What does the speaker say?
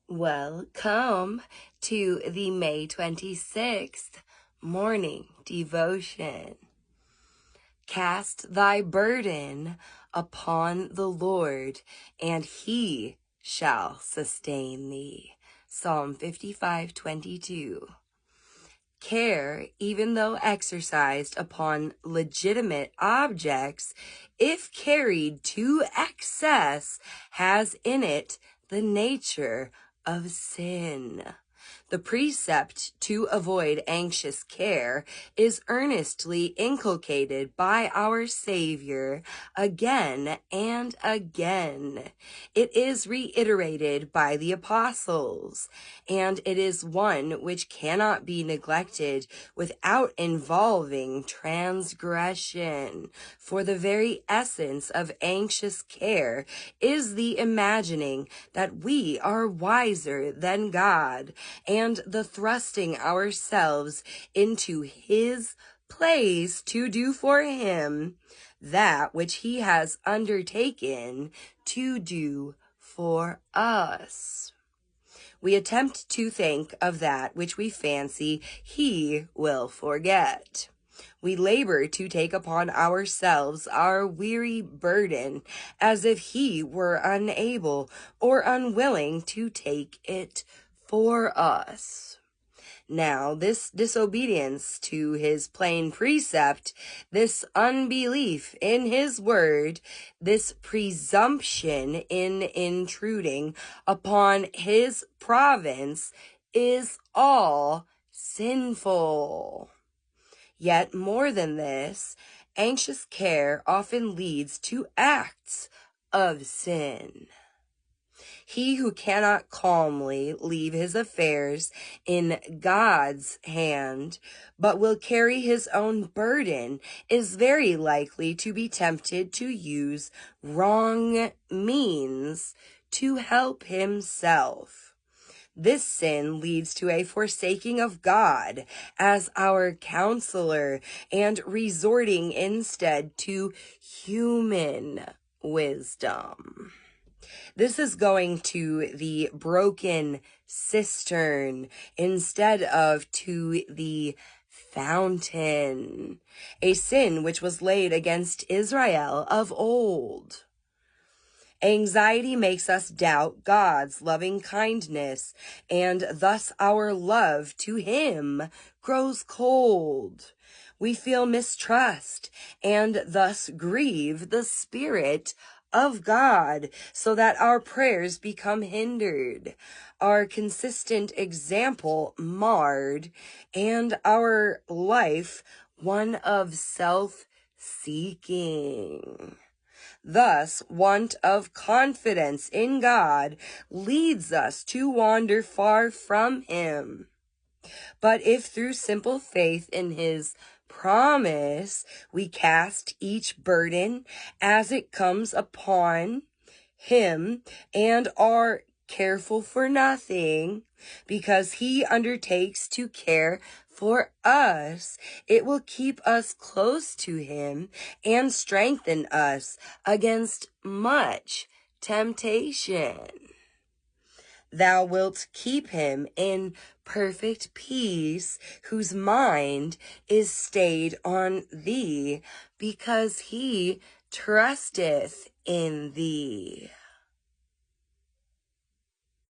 Welcome to the May 26th morning devotion. Cast thy burden upon the Lord, and he shall sustain thee. Psalm 55:22. Care, even though exercised upon legitimate objects, if carried to excess, has in it the nature of sin. The precept to avoid anxious care is earnestly inculcated by our Savior again and again. It is reiterated by the apostles, and it is one which cannot be neglected without involving transgression. For the very essence of anxious care is the imagining that we are wiser than God, and the thrusting ourselves into his place to do for him that which he has undertaken to do for us. We attempt to think of that which we fancy he will forget. We labor to take upon ourselves our weary burden as if he were unable or unwilling to take it for us. Now, this disobedience to his plain precept, this unbelief in his word, this presumption in intruding upon his province is all sinful. Yet more than this, anxious care often leads to acts of sin. He who cannot calmly leave his affairs in God's hand, but will carry his own burden, is very likely to be tempted to use wrong means to help himself. This sin leads to a forsaking of God as our counselor and resorting instead to human wisdom. This is going to the broken cistern instead of to the fountain, a sin which was laid against Israel of old. Anxiety makes us doubt God's loving kindness, and thus our love to him grows cold. We feel mistrust, and thus grieve the Spirit of God, so that our prayers become hindered, our consistent example marred, and our life one of self-seeking. Thus, want of confidence in God leads us to wander far from him. But if through simple faith in his promise we cast each burden as it comes upon him and are careful for nothing, because he undertakes to care for us, it will keep us close to him and strengthen us against much temptation. Thou wilt keep him in perfect peace, whose mind is stayed on thee, because he trusteth in thee.